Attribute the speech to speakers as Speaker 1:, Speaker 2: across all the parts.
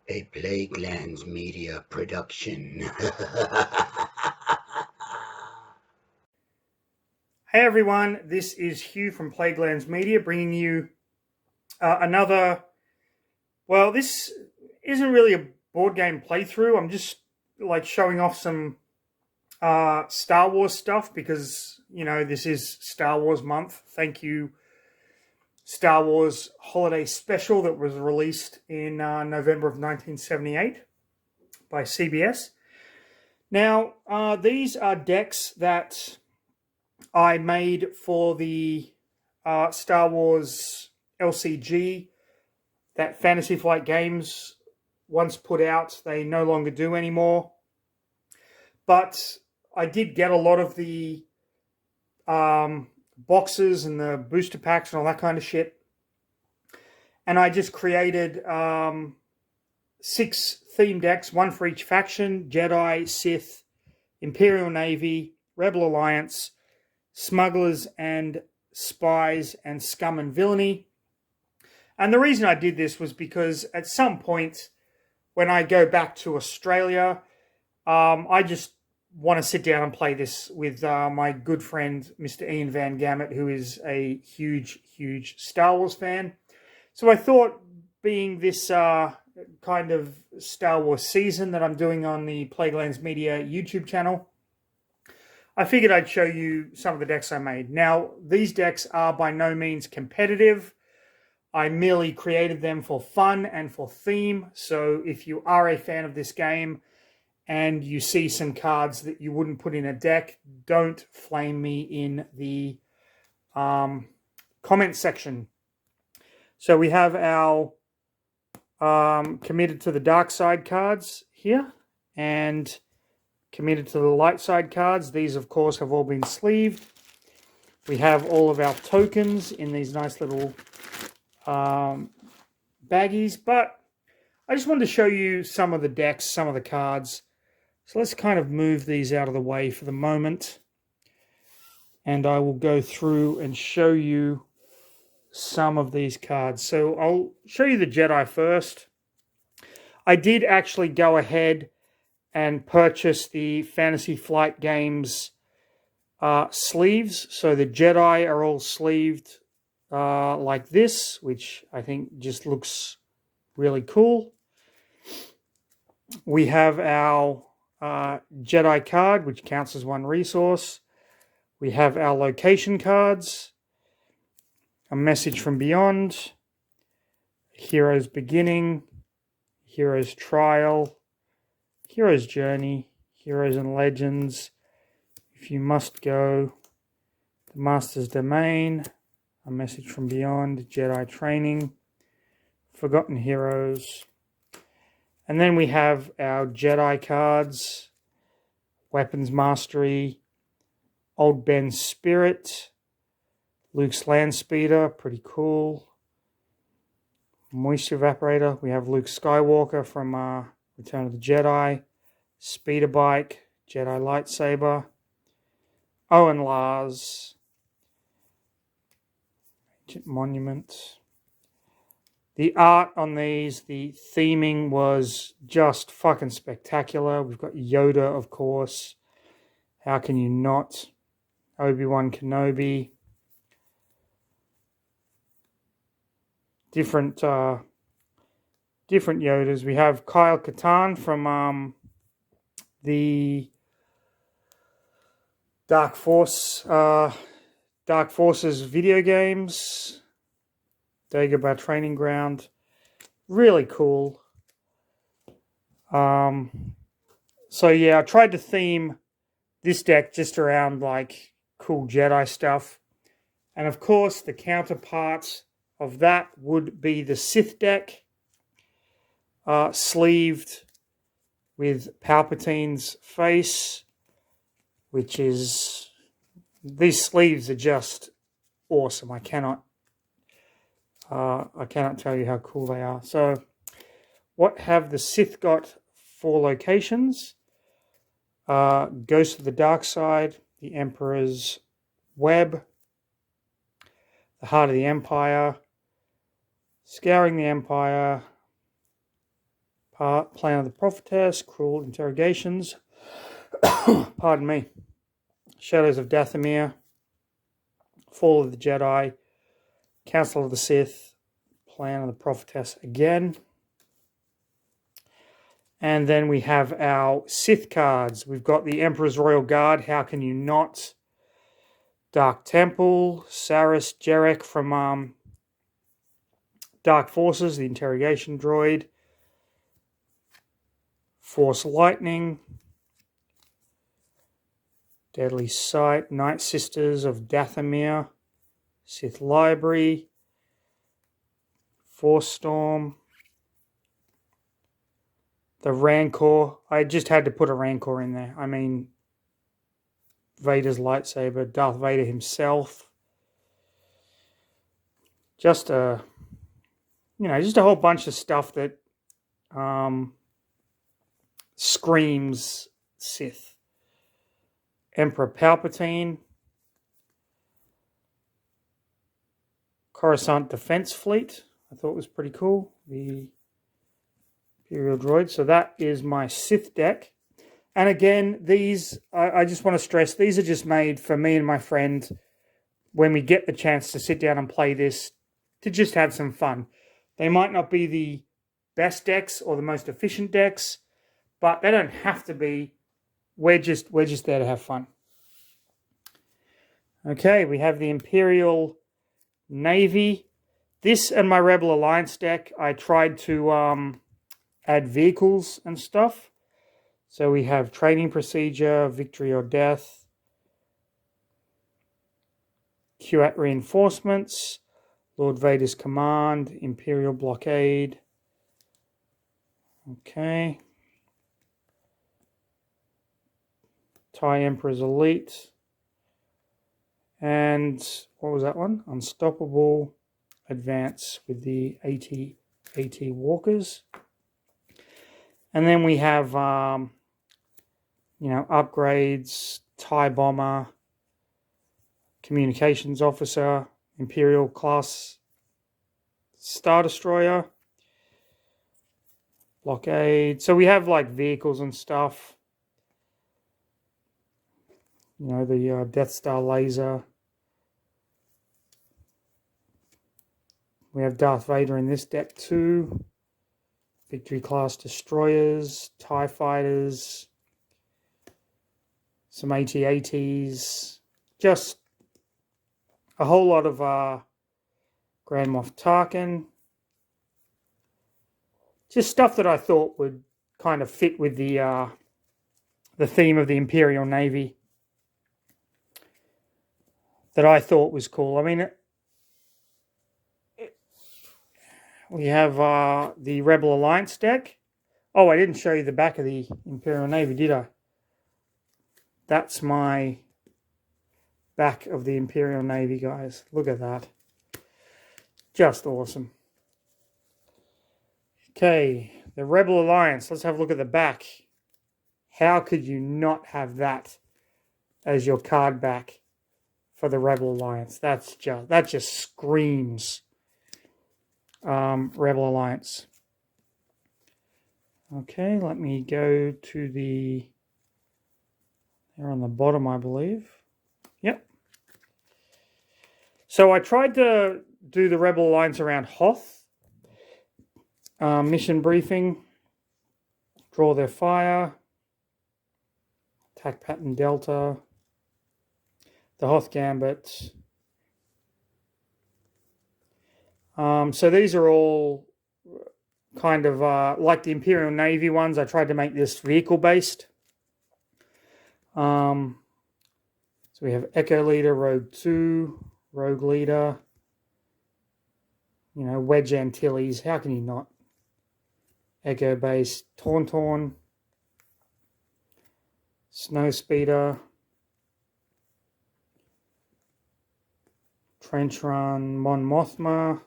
Speaker 1: A Plaguelands Media production.
Speaker 2: Hey everyone, this is Hugh from Plaguelands Media bringing you another. Well, this isn't really a board game playthrough. I'm just like showing off some Star Wars stuff because, this is Star Wars month. Thank you, Star Wars Holiday Special that was released in November of 1978 by CBS. Now, these are decks that I made for the Star Wars LCG that Fantasy Flight Games once put out. They no longer do anymore. But I did get a lot of the boxes and the booster packs and all that kind of shit. And I just created 6 theme decks, one for each faction: Jedi, Sith, Imperial Navy, Rebel Alliance, Smugglers and Spies, and Scum and Villainy. And the reason I did this was because at some point when I go back to Australia, I just want to sit down and play this with my good friend, Mr. Ian Van Gamet, who is a huge, huge Star Wars fan. So I thought, being this kind of Star Wars season that I'm doing on the Plaguelands Media YouTube channel, I figured I'd show you some of the decks I made. Now, these decks are by no means competitive. I merely created them for fun and for theme. So if you are a fan of this game and you see some cards that you wouldn't put in a deck, don't flame me in the comment section. So we have our Committed to the Dark Side cards here, and Committed to the Light Side cards. These, of course, have all been sleeved. We have all of our tokens in these nice little baggies, but I just wanted to show you some of the decks, some of the cards. So let's kind of move these out of the way for the moment, and I will go through and show you some of these cards. So I'll show you the Jedi first. I did actually go ahead and purchase the Fantasy Flight Games sleeves. So the Jedi are all sleeved like this, which I think just looks really cool. We have our Jedi card, which counts as one resource. We have our location cards, A Message from Beyond, Hero's Beginning, Hero's Trial, Hero's Journey, Heroes and Legends, If You Must Go, The Master's Domain, A Message from Beyond, Jedi Training, Forgotten Heroes. And then we have our Jedi cards, Weapons Mastery, Old Ben's Spirit, Luke's Landspeeder, pretty cool. Moisture Evaporator, we have Luke Skywalker from Return of the Jedi, Speeder Bike, Jedi Lightsaber, Owen Lars, Ancient Monument. The art on these, the theming was just fucking spectacular. We've got Yoda, of course. How can you not? Obi-Wan Kenobi. Different Yodas. We have Kyle Katarn from the Dark Forces video games. Dagobah Training Ground. Really cool. So yeah, I tried to theme this deck just around like cool Jedi stuff. And of course, the counterpart of that would be the Sith deck, sleeved with Palpatine's face, which is, these sleeves are just awesome. I cannot tell you how cool they are. So what have the Sith got for locations? Ghost of the Dark Side, the Emperor's Web, the Heart of the Empire, Scouring the Empire, Plan of the Prophetess, Cruel Interrogations, pardon me, Shadows of Dathomir, Fall of the Jedi, Council of the Sith, Plan of the Prophetess again. And then we have our Sith cards. We've got the Emperor's Royal Guard, how can you not? Dark Temple, Saris Jarek from Dark Forces, the interrogation droid. Force Lightning, Deadly Sight, Night Sisters of Dathomir, Sith Library, Force Storm, the Rancor. I just had to put a Rancor in there. I mean, Vader's lightsaber, Darth Vader himself. Just a whole bunch of stuff that screams Sith. Emperor Palpatine, Coruscant Defense Fleet, I thought was pretty cool. The Imperial droid. So that is my Sith deck. And again, these, I just want to stress, these are just made for me and my friend when we get the chance to sit down and play this, to just have some fun. They might not be the best decks or the most efficient decks, but they don't have to be. We're just there to have fun. Okay, we have the Imperial Navy. This and my Rebel Alliance deck, I tried to add vehicles and stuff. So we have Training Procedure, Victory or Death, QAT Reinforcements, Lord Vader's Command, Imperial Blockade. Okay. TIE Emperor's Elite. And what was that one? Unstoppable Advance with the AT Walkers. And then we have, upgrades, TIE Bomber, Communications Officer, Imperial Class Star Destroyer, Blockade. So we have like vehicles and stuff. The Death Star Laser. We have Darth Vader in this deck too. Victory Class Destroyers, TIE Fighters, some AT-ATs, just a whole lot of Grand Moff Tarkin. Just stuff that I thought would kind of fit with the theme of the Imperial Navy that I thought was cool. I mean, we have the Rebel Alliance deck. Oh, I didn't show you the back of the Imperial Navy, did I? That's my back of the Imperial Navy, guys. Look at that. Just awesome. Okay, the Rebel Alliance. Let's have a look at the back. How could you not have that as your card back for the Rebel Alliance? That just screams Rebel Alliance. Okay, let me go to they're on the bottom, I believe. Yep. So I tried to do the Rebel Alliance around Hoth. Mission briefing. Draw their fire. Attack pattern Delta. The Hoth Gambit. So these are all kind of like the Imperial Navy ones. I tried to make this vehicle based. So we have Echo Leader, Rogue 2, Rogue Leader, Wedge Antilles. How can you not? Echo based, Tauntaun, Snowspeeder, Trench Run, Mon Mothma,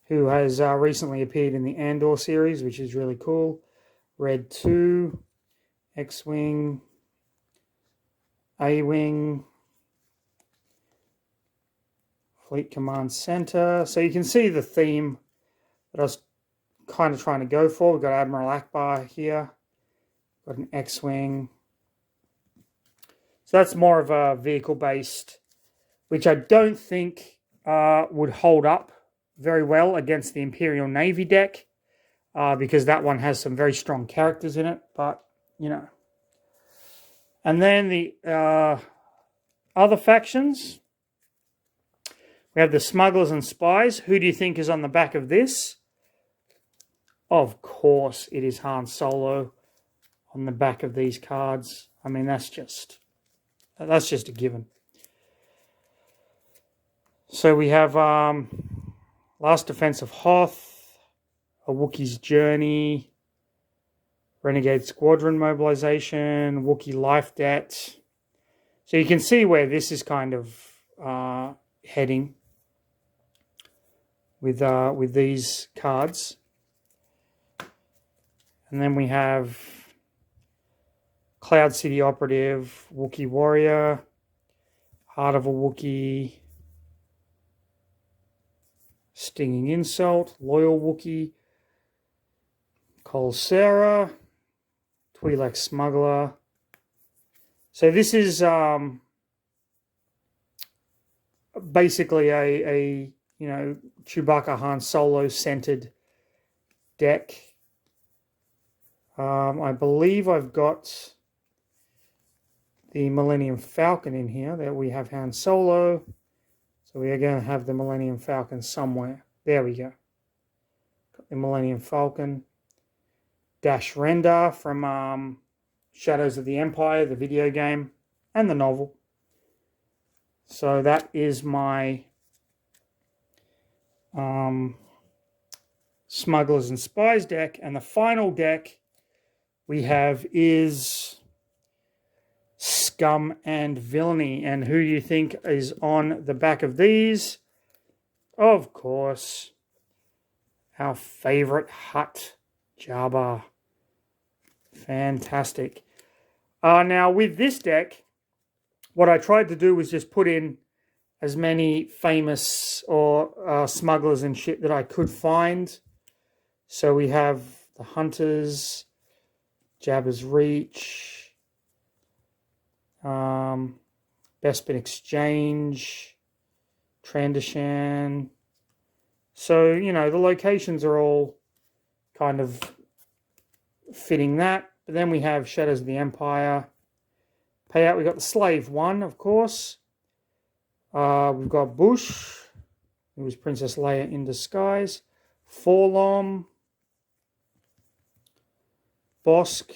Speaker 2: who has recently appeared in the Andor series, which is really cool. Red 2, X-Wing, A-Wing, Fleet Command Center. So you can see the theme that I was kind of trying to go for. We've got Admiral Akbar here. Got an X-Wing. So that's more of a vehicle-based, which I don't think would hold up very well against the Imperial Navy deck, because that one has some very strong characters in it, but, you know. And then the other factions, we have the Smugglers and Spies. Who do you think is on the back of this? Of course, it is Han Solo on the back of these cards. I mean, that's just a given. So we have Last Defense of Hoth, A Wookiee's Journey, Renegade Squadron Mobilization, Wookiee Life Debt. So you can see where this is kind of heading with these cards. And then we have Cloud City Operative, Wookiee Warrior, Heart of a Wookiee, Stinging Insult, Loyal Wookiee, Colsera, Twi'lek Smuggler. So this is basically a Chewbacca Han Solo centered deck. I believe I've got the Millennium Falcon in here. There we have Han Solo. So we are going to have the Millennium Falcon somewhere. There we go. Got the Millennium Falcon. Dash Rendar from Shadows of the Empire, the video game, and the novel. So that is my Smugglers and Spies deck. And the final deck we have is Scum and Villainy. And who do you think is on the back of these? Of course, our favorite Hutt, Jabba. Fantastic. Now, with this deck, what I tried to do was just put in as many famous or smugglers and shit that I could find. So we have the Hunters, Jabba's Reach, Bespin Exchange, Trandoshan. So, you know, the locations are all kind of fitting that. But then we have Shadows of the Empire. Payout, we've got the Slave One, of course. We've got Bush, who was Princess Leia in disguise. Forlom. Bosk.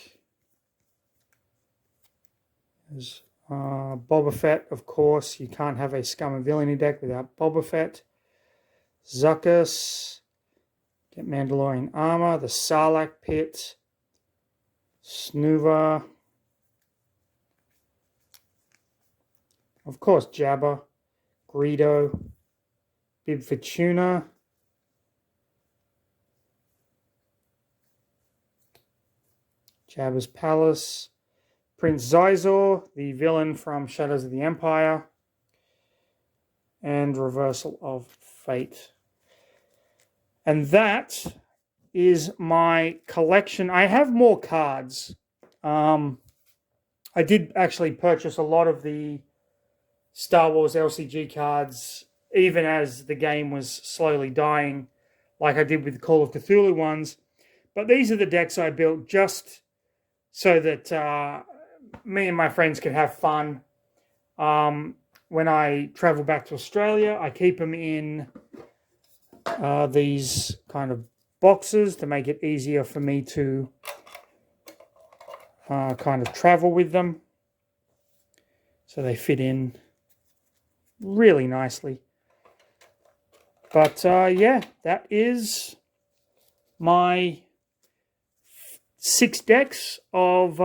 Speaker 2: There's Boba Fett, of course. You can't have a Scum and Villainy deck without Boba Fett. Zuckuss. Get Mandalorian Armor. The Sarlacc Pit. Snuva. Of course, Jabba. Greedo. Bib Fortuna. Jabba's Palace. Prince Xizor, the villain from Shadows of the Empire. And Reversal of Fate. And that is my collection. I have more cards. I did actually purchase a lot of the Star Wars LCG cards, even as the game was slowly dying, like I did with the Call of Cthulhu ones. But these are the decks I built just so that me and my friends can have fun. When I travel back to Australia, I keep them in these kind of boxes to make it easier for me to kind of travel with them. So they fit in really nicely. But yeah, that is my 6 decks of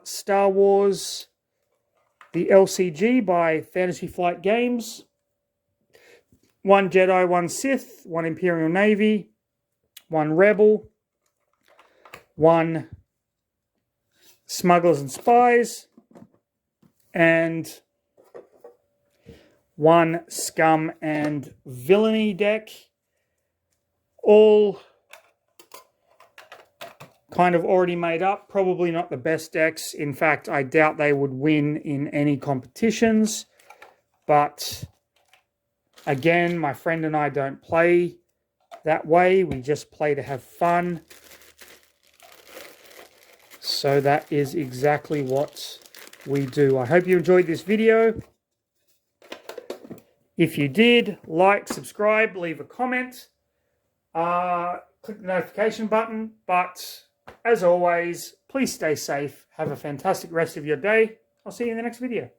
Speaker 2: Star Wars, the LCG by Fantasy Flight Games. 1 Jedi, 1 Sith, 1 Imperial Navy, 1 Rebel, 1 Smugglers and Spies, and 1 Scum and Villainy deck. All kind of already made up. Probably not the best decks. In fact, I doubt they would win in any competitions. But again, my friend and I don't play that way. We just play to have fun. So that is exactly what we do. I hope you enjoyed this video. If you did, like, subscribe, leave a comment, click the notification button. But as always, please stay safe. Have a fantastic rest of your day. I'll see you in the next video.